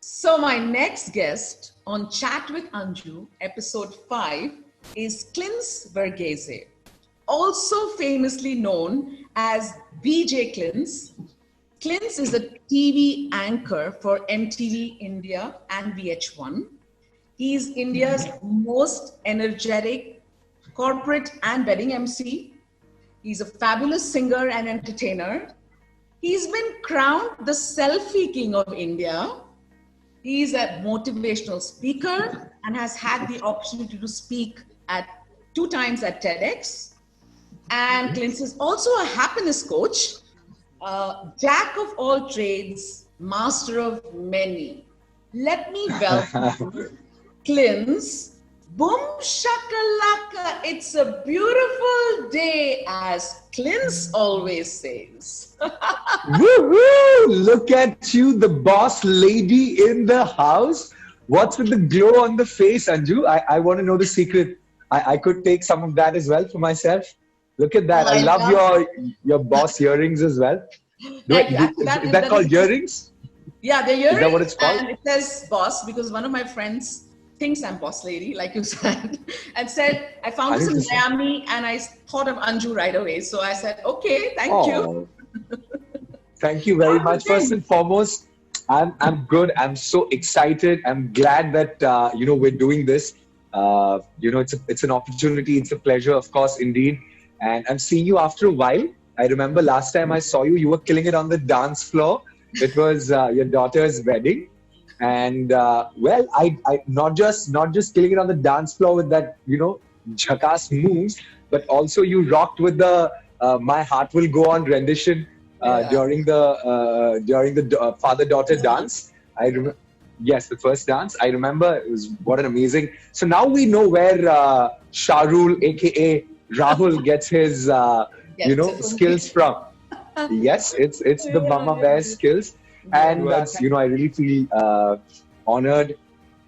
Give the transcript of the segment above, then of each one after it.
So my next guest on Chat with Anju, episode 5, is Clince Varghese, also famously known as VJ Clince. Clince is a TV anchor for MTV India and Vh1. He is India's most energetic corporate and wedding MC. He's a fabulous singer and entertainer. He's been crowned the selfie king of India. He's a motivational speaker and has had the opportunity to speak at 2 times at TEDx. And Clince is also a happiness coach, jack of all trades, master of many. Let me welcome Clince. Boom shakalaka, it's a beautiful day, as Clince always says. Woo-hoo! Look at you, the boss lady in the house. What's with the glow on the face, Anju? I want to know the secret. I could take some of that as well for myself. Look at that. I love your boss earrings as well. Is that called earrings? Yeah, they're earrings. Is that what it's called? And it says boss because one of my friends thinks I'm boss lady, like you said, and said, I found this in Miami and I thought of Anju right away. So I said, okay, thank you. Thank you very much. First and foremost, I'm good. I'm so excited. I'm glad that, we're doing this. It's an opportunity. It's a pleasure, of course, indeed. And I'm seeing you after a while. I remember last time I saw you, you were killing it on the dance floor. It was your daughter's wedding. And I not just killing it on the dance floor with that, jhakass moves, but also you rocked with the My Heart Will Go On rendition during the father-daughter dance. I remember, yes, the first dance. I remember it was what an amazing. So now we know where Shahrul, aka Rahul, gets his skills from. Yes, it's the Mama Bear skills. And I really feel honored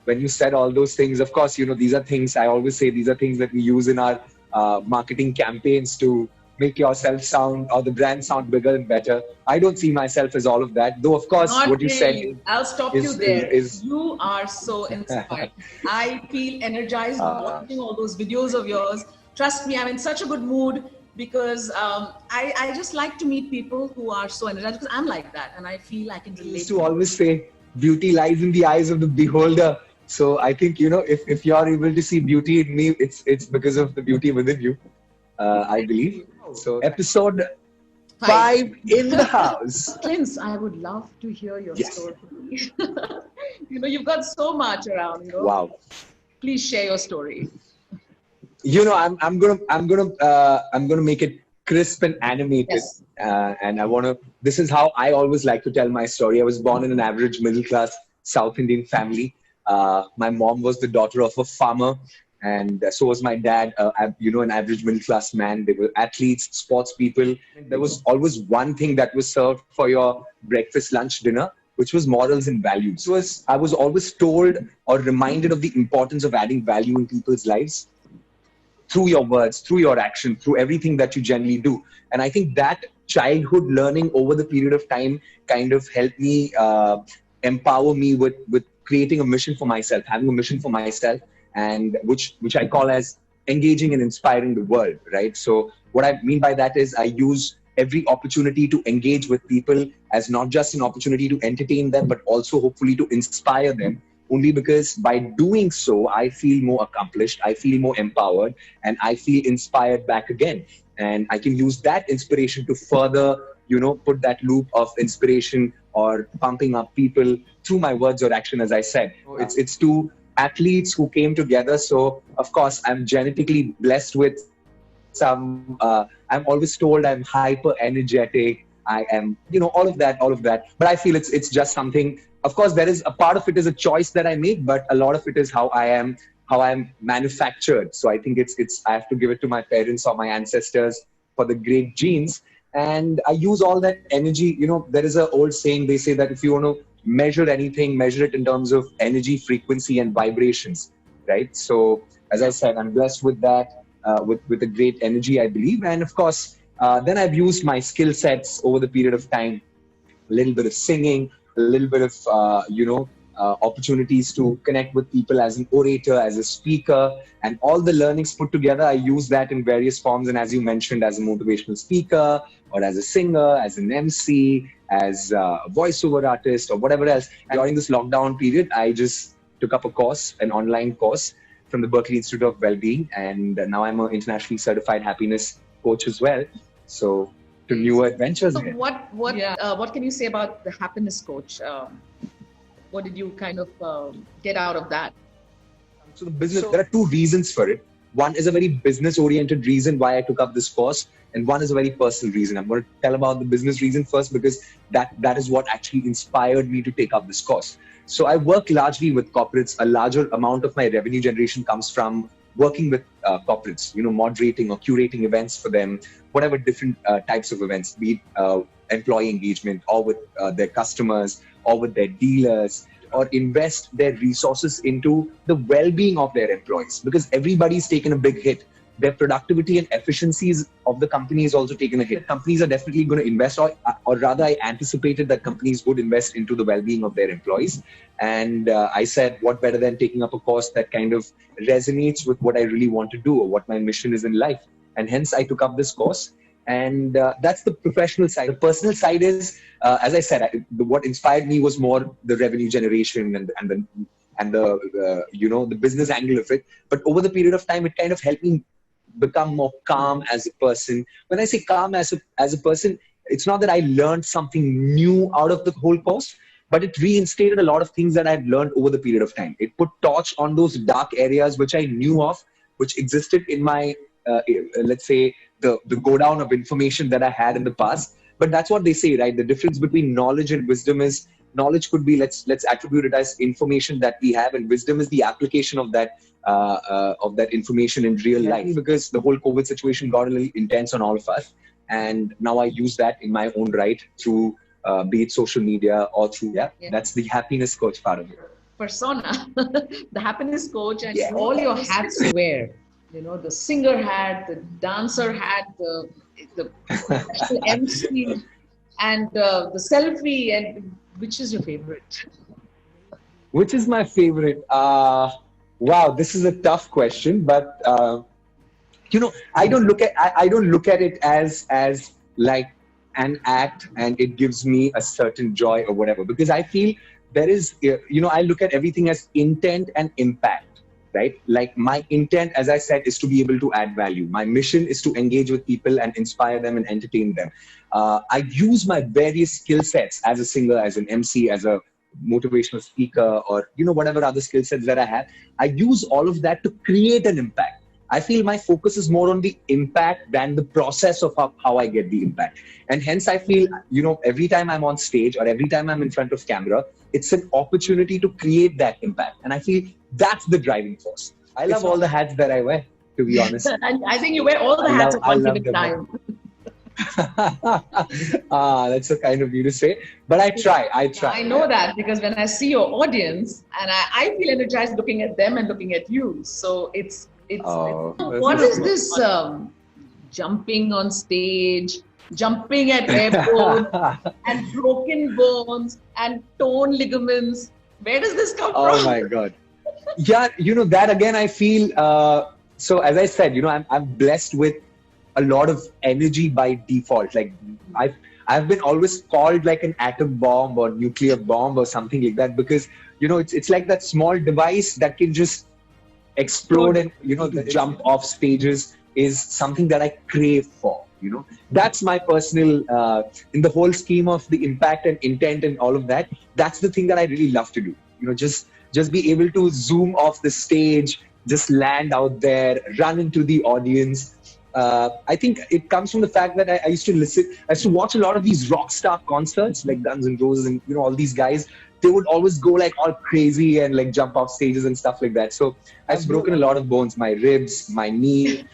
when you said all those things. Of course, these are things, I always say these are things that we use in our marketing campaigns to make yourself sound or the brand sound bigger and better. I don't see myself as all of that, though, of course, Not what you really. said. I'll stop you there. You are so inspired. I feel energized watching all those videos of yours. Trust me, I'm in such a good mood. Because I just like to meet people who are so energized, because I'm like that and I feel I can relate. I used to always say beauty lies in the eyes of the beholder. So I think, if you're able to see beauty in me, it's because of the beauty within you, I believe. So episode 5 in the house. Clince, I would love to hear your story. You've got so much around, Wow. Please share your story. I'm gonna make it crisp and animated. Yes. And this is how I always like to tell my story. I was born in an average middle class South Indian family. My mom was the daughter of a farmer, and so was my dad, an average middle class man. They were athletes, sports people. There was always one thing that was served for your breakfast, lunch, dinner, which was morals and values. I was always told or reminded of the importance of adding value in people's lives, through your words, through your action, through everything that you generally do. And I think that childhood learning over the period of time kind of helped me empower me with creating a mission for myself, having a mission for myself, and which I call as engaging and inspiring the world, right? So what I mean by that is I use every opportunity to engage with people as not just an opportunity to entertain them, but also hopefully to inspire them. Only because by doing so, I feel more accomplished, I feel more empowered, and I feel inspired back again. And I can use that inspiration to further, put that loop of inspiration or pumping up people through my words or action, as I said. It's 2 athletes who came together. So, of course, I'm genetically blessed with some, I'm always told I'm hyper energetic. I am, all of that. But I feel it's just something. Of course, there is a part of it is a choice that I make, but a lot of it is how I am manufactured. So I think I have to give it to my parents or my ancestors for the great genes. And I use all that energy. There is an old saying, they say that if you want to measure anything, measure it in terms of energy, frequency, and vibrations, right? So as I said, I'm blessed with that, with a great energy, I believe. And of course, then I've used my skill sets over the period of time, a little bit of singing, a little bit of, opportunities to connect with people as an orator, as a speaker, and all the learnings put together. I use that in various forms. And as you mentioned, as a motivational speaker, or as a singer, as an MC, as a voiceover artist, or whatever else. And during this lockdown period, I just took up a course, an online course from the Berkeley Institute of Wellbeing. And now I'm an internationally certified happiness coach as well. So to newer adventures. So what can you say about the happiness coach? What did you kind of get out of that? So the business, there are two reasons for it. One is a very business-oriented reason why I took up this course, and one is a very personal reason. I'm going to tell about the business reason first, because that is what actually inspired me to take up this course. So I work largely with corporates. A larger amount of my revenue generation comes from working with corporates, moderating or curating events for them, whatever different types of events, be it employee engagement, or with their customers, or with their dealers, or invest their resources into the well-being of their employees, because everybody's taken a big hit. Their productivity and efficiencies of the company is also taken a hit. Companies are definitely going to invest, or rather I anticipated that companies would invest into the well-being of their employees. And I said, what better than taking up a course that kind of resonates with what I really want to do, or what my mission is in life. And hence I took up this course. And that's the professional side. The personal side is, as I said, what inspired me was more the revenue generation and the business angle of it. But over the period of time, it kind of helped me become more calm as a person. When I say calm as a person, it's not that I learned something new out of the whole course, but it reinstated a lot of things that I've learned over the period of time. It put torch on those dark areas which I knew of, which existed in my, let's say, the go down of information that I had in the past. But that's what they say, right? The difference between knowledge and wisdom is, knowledge could be, let's attribute it as information that we have, and wisdom is the application of that information in real life. Because the whole COVID situation got a little intense on all of us, and now I use that in my own right through be it social media or through that's the happiness coach part of it. Persona, the happiness coach, and all your hats you wear. The singer hat, the dancer hat, the MC, and the selfie. And which is your favorite? Which is my favorite? Wow, this is a tough question, but I don't look at it as like an act and it gives me a certain joy or whatever, because I feel there is, I look at everything as intent and impact. Right? Like my intent, as I said, is to be able to add value. My mission is to engage with people and inspire them and entertain them. I use my various skill sets as a singer, as an MC, as a motivational speaker, or whatever other skill sets that I have. I use all of that to create an impact. I feel my focus is more on the impact than the process of how I get the impact. And hence I feel, every time I'm on stage or every time I'm in front of camera, it's an opportunity to create that impact. And I feel that's the driving force. I love all the hats that I wear, to be honest. And I think you wear all the hats at one given time. That's so kind of you to say, but I try. I know that because when I see your audience, and I feel energized looking at them and looking at you. So what is this jumping on stage, jumping at airport, and broken bones and torn ligaments? Where does this come from? Oh my God. Yeah, that again, I feel, so as I said, I'm blessed with a lot of energy by default. Like I've been always called like an atom bomb or nuclear bomb or something like that, because, it's like that small device that can just explode, and, the jump off stages is something that I crave for. That's my personal, in the whole scheme of the impact and intent and all of that, that's the thing that I really love to do. Just be able to zoom off the stage, just land out there, run into the audience. I think it comes from the fact that I used to watch a lot of these rock star concerts like Guns N' Roses and, all these guys. They would always go like all crazy and like jump off stages and stuff like that. So I've broken a lot of bones, my ribs, my knee,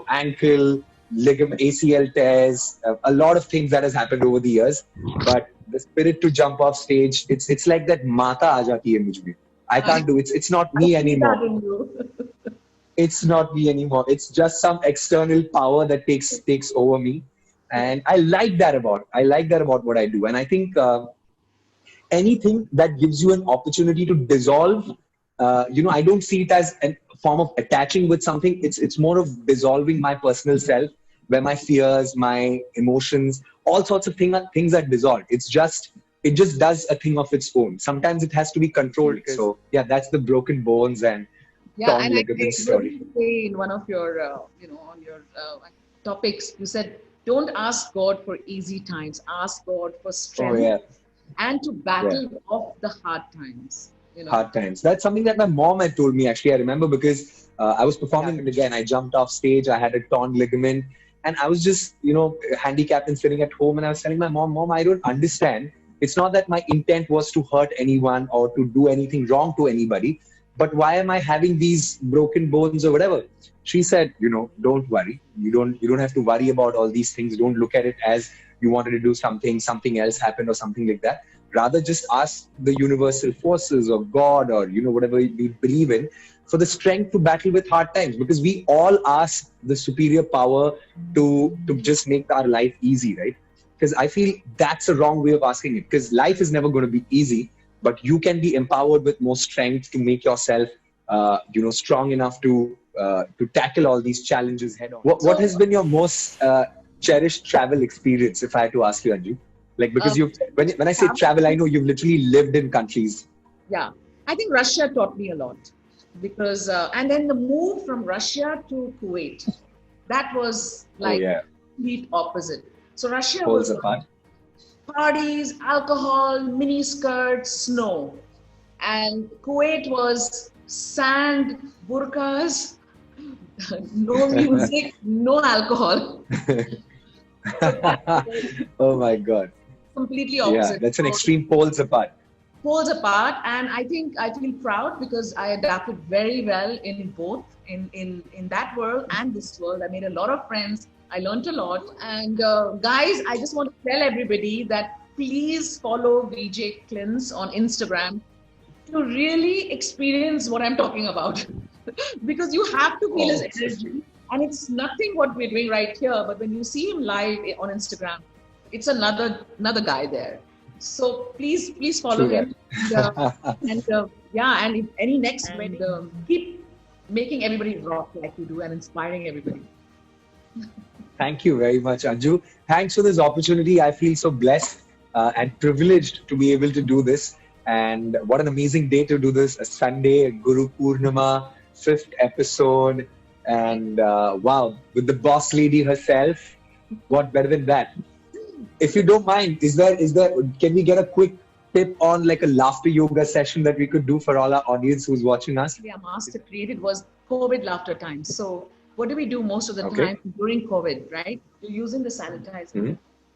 ankle, ligament, ACL tears, a lot of things that has happened over the years. But the spirit to jump off stage, it's like that mata aa jati hai mujh mein. I can't do it. It's not me anymore. It's not me anymore. It's just some external power that takes over me. And I like that about what I do. And I think anything that gives you an opportunity to dissolve, I don't see it as a form of attaching with something. It's more of dissolving my personal self, where my fears, my emotions, all sorts of things are dissolved. It just does a thing of its own. Sometimes it has to be controlled. So yeah, that's the broken bones and Yeah, torn and I ligaments heard story. you say in one of your, on your topics, you said, don't ask God for easy times, ask God for Oh strength yeah, and to yeah. battle off the hard times, Hard times. That's something that my mom had told me, actually. I remember because I was performing and again. I jumped off stage. I had a torn ligament and I was just, handicapped and sitting at home. And I was telling my mom, I don't understand. It's not that my intent was to hurt anyone or to do anything wrong to anybody, but why am I having these broken bones or whatever? She said, don't worry. You don't have to worry about all these things. Don't look at it as you wanted to do something else happened or something like that. Rather, just ask the universal forces or God or whatever we believe in for the strength to battle with hard times, because we all ask the superior power to just make our life easy, right? Because I feel that's a wrong way of asking it, because life is never going to be easy, but you can be empowered with more strength to make yourself strong enough to tackle all these challenges head on. What So, has been your most cherished travel experience, if I had to ask you, Anju? Like, because when I say travel, I know you've literally lived in countries. yeah, I think Russia taught me a lot because, and then the move from Russia to Kuwait, that was Oh like yeah, complete opposite. So Russia poles was apart. parties, alcohol, mini skirts, snow. And Kuwait was sand, burqas, no music, no alcohol. So that was Oh my God. completely Yeah, opposite. that's an So extreme poles apart. poles apart, and I think I feel proud because I adapted very well in both, in that world and this world. I made a lot of friends. I learned a lot. And guys, I just want to tell everybody that please follow VJ Clince on Instagram to really experience what I'm talking about. Because you have to feel his Oh, energy. And it's nothing what we're doing right here, but when you see him live on Instagram, it's another guy there. So please follow true that. him. And if any next and keep making everybody rock like you do and inspiring everybody. Thank you very much, Anju. Thanks for this opportunity. I feel so blessed and privileged to be able to do this. And what an amazing day to do this. A Sunday, Guru Purnima, 5th episode. And wow, with the boss lady herself, what better than that? If you don't mind, can we get a quick tip on like a laughter yoga session that we could do for all our audience who's watching us? Yeah, master created was COVID laughter time. So what do we do most of the Okay. time during COVID, right? You're using the sanitizer. Mm-hmm.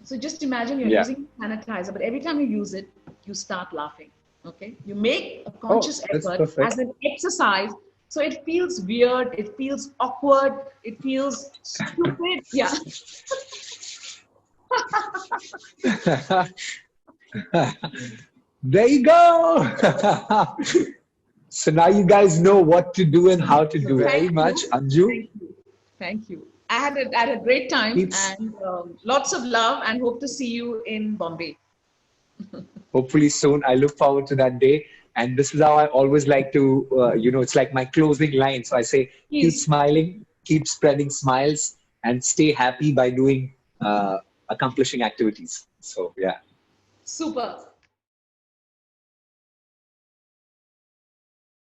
So just imagine you're Yeah. using sanitizer, but every time you use it, you start laughing. Okay. You make a Oh, conscious that's effort perfect. as an exercise. So it feels weird, it feels awkward, it feels stupid. Yeah. There you go. So now you guys know what to do and how to do it. Very much, Anju. Thank you. Thank you. I had a great time Keeps and lots of love, and hope to see you in Bombay. hopefully soon. I look forward to that day. And this is how I always like to, it's like my closing line. So I say, keep Please. smiling, keep spreading smiles, and stay happy by doing, accomplishing activities. So yeah. Super.